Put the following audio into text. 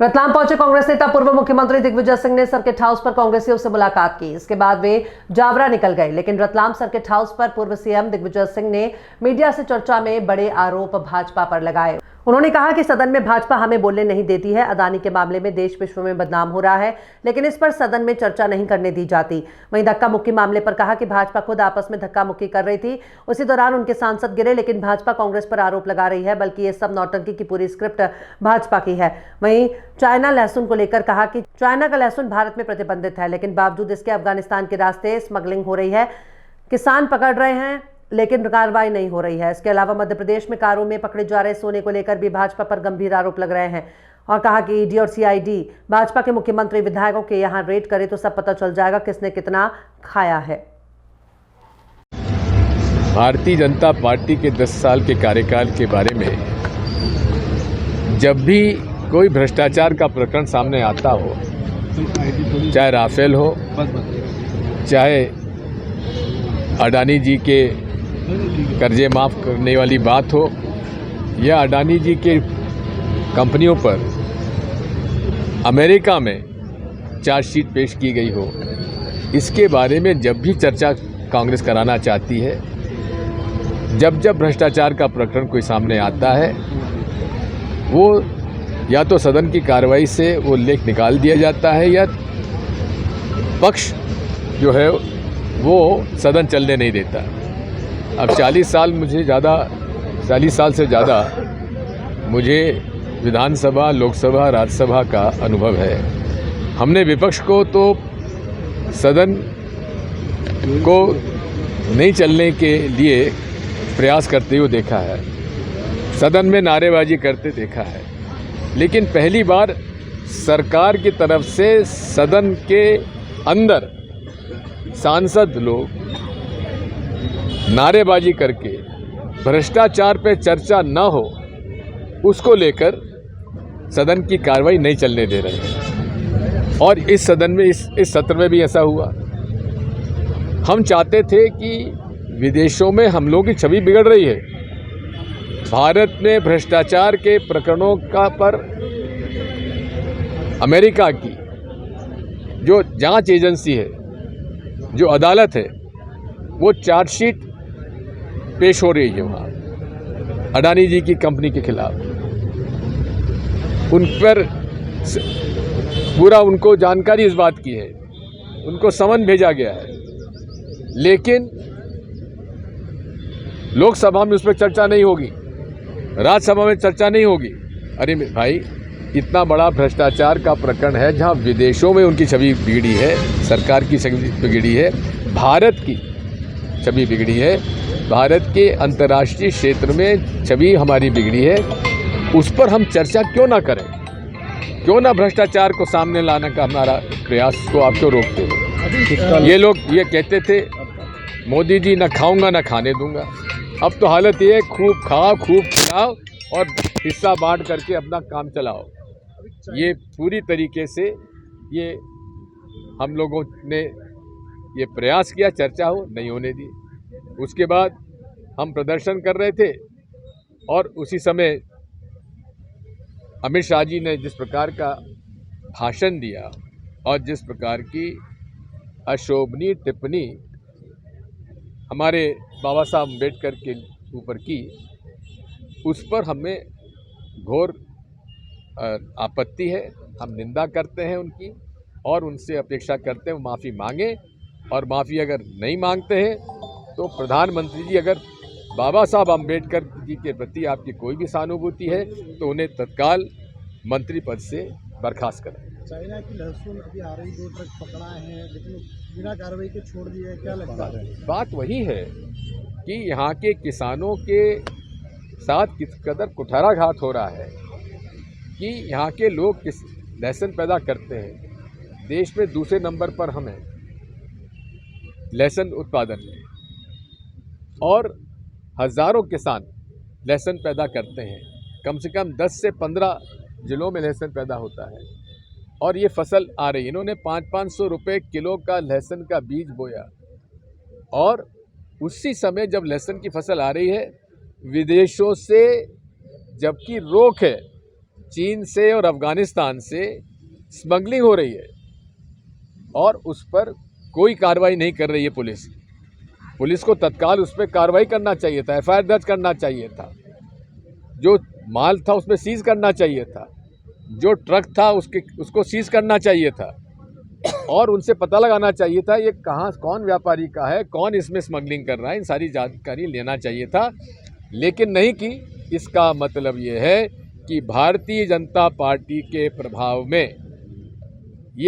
रतलाम पहुंचे कांग्रेस नेता पूर्व मुख्यमंत्री दिग्विजय सिंह ने सर्किट हाउस पर कांग्रेसियों से मुलाकात की। इसके बाद वे जावरा निकल गए, लेकिन रतलाम सर्किट हाउस पर पूर्व सीएम दिग्विजय सिंह ने मीडिया से चर्चा में बड़े आरोप भाजपा पर लगाए। उन्होंने कहा कि सदन में भाजपा हमें बोलने नहीं देती है। अदानी के मामले में देश विश्व में बदनाम हो रहा है, लेकिन इस पर सदन में चर्चा नहीं करने दी जाती। वहीं धक्का मुक्की मामले पर कहा कि भाजपा खुद आपस में धक्का मुक्की कर रही थी, उसी दौरान उनके सांसद गिरे, लेकिन भाजपा कांग्रेस पर आरोप लगा रही है, बल्कि ये सब नौटंकी की पूरी स्क्रिप्ट भाजपा की है। वहीं चाइना लहसुन को लेकर कहा कि चाइना का लहसुन भारत में प्रतिबंधित है, लेकिन बावजूद इसके अफगानिस्तान के रास्ते स्मगलिंग हो रही है। किसान पकड़ रहे हैं, लेकिन कार्रवाई नहीं हो रही है। इसके अलावा मध्य प्रदेश में कारों में पकड़े जा रहे सोने को लेकर भी भाजपा पर गंभीर आरोप लग रहे हैं और कहा कि ईडी और सीआईडी भाजपा के मुख्यमंत्री विधायकों के यहां रेड करे तो सब पता चल जाएगा किसने कितना खाया है। भारतीय जनता पार्टी के 10 साल के कार्यकाल के बारे में जब भी कोई भ्रष्टाचार का प्रकरण सामने आता हो, चाहे राफेल हो, चाहे अडानी जी के कर्जे माफ़ करने वाली बात हो, या अडानी जी के कंपनियों पर अमेरिका में चार्जशीट पेश की गई हो, इसके बारे में जब भी चर्चा कांग्रेस कराना चाहती है, जब जब भ्रष्टाचार का प्रकरण कोई सामने आता है, वो या तो सदन की कार्रवाई से वो लेख निकाल दिया जाता है, या पक्ष जो है वो सदन चलने नहीं देता। अब 40 साल से ज़्यादा मुझे विधानसभा, लोकसभा, राज्यसभा का अनुभव है। हमने विपक्ष को तो सदन को नहीं चलने के लिए प्रयास करते हुए देखा है, सदन में नारेबाजी करते देखा है, लेकिन पहली बार सरकार की तरफ से सदन के अंदर सांसद लोग नारेबाजी करके भ्रष्टाचार पे चर्चा न हो, उसको लेकर सदन की कार्रवाई नहीं चलने दे रहे हैं। और इस सदन में इस सत्र में भी ऐसा हुआ। हम चाहते थे कि विदेशों में हम लोगों की छवि बिगड़ रही है, भारत में भ्रष्टाचार के प्रकरणों का पर अमेरिका की जो जांच एजेंसी है, जो अदालत है, वो चार्जशीट पेश हो रही है वहाँ अडानी जी की कंपनी के खिलाफ। उन पर पूरा उनको जानकारी इस बात की है, उनको समन भेजा गया है, लेकिन लोकसभा में उस पर चर्चा नहीं होगी, राज्यसभा में चर्चा नहीं होगी। अरे भाई, इतना बड़ा भ्रष्टाचार का प्रकरण है जहां विदेशों में उनकी छवि बिगड़ी है, सरकार की छवि बिगड़ी है, भारत की छवि बिगड़ी है, भारत के अंतर्राष्ट्रीय क्षेत्र में छवि हमारी बिगड़ी है, उस पर हम चर्चा क्यों ना करें? क्यों ना भ्रष्टाचार को सामने लाने का हमारा प्रयास को आप क्यों रोकते हो? ये लोग ये कहते थे मोदी जी न खाऊंगा न खाने दूंगा। अब तो हालत ये है, खूब खाओ, खूब खिलाओ और हिस्सा बांट करके अपना काम चलाओ। ये पूरी तरीके से ये हम लोगों ने ये प्रयास किया, चर्चा हो नहीं होने दी। उसके बाद हम प्रदर्शन कर रहे थे और उसी समय अमित शाह जी ने जिस प्रकार का भाषण दिया और जिस प्रकार की अशोभनीय टिप्पणी हमारे बाबा साहब अम्बेडकर के ऊपर की, उस पर हमें घोर आपत्ति है। हम निंदा करते हैं उनकी और उनसे अपेक्षा करते हैं वो माफ़ी मांगे, और माफ़ी अगर नहीं मांगते हैं तो प्रधानमंत्री जी, अगर बाबा साहब अम्बेडकर जी के प्रति आपकी कोई भी सहानुभूति है तो उन्हें तत्काल मंत्री पद से बर्खास्त करें। चाइना की लहसुन अभी आ रही, 2 ट्रक पकड़ा है, लेकिन बिना कार्रवाई के छोड़ दिए, क्या लगता है? बात वही है कि यहाँ के किसानों के साथ किस कदर कुठाराघात हो रहा है कि यहाँ के लोग किस लहसुन पैदा करते हैं, देश में दूसरे नंबर पर हम हैं लहसुन उत्पादन में, और हज़ारों किसान लहसुन पैदा करते हैं। कम से कम 10 से 15 जिलों में लहसुन पैदा होता है और ये फसल आ रही है। इन्होंने 500-500 रुपये किलो का लहसुन का बीज बोया, और उसी समय जब लहसुन की फसल आ रही है, विदेशों से जबकि रोक है, चीन से और अफगानिस्तान से स्मगलिंग हो रही है और उस पर कोई कार्रवाई नहीं कर रही है पुलिस। पुलिस को तत्काल उस पर कार्रवाई करना चाहिए था, एफआईआर दर्ज करना चाहिए था, जो माल था उसमें सीज करना चाहिए था, जो ट्रक था उसको सीज करना चाहिए था और उनसे पता लगाना चाहिए था ये कहाँ कौन व्यापारी का है, कौन इसमें स्मगलिंग कर रहा है, इन सारी जानकारी लेना चाहिए था, लेकिन नहीं की। इसका मतलब ये है कि भारतीय जनता पार्टी के प्रभाव में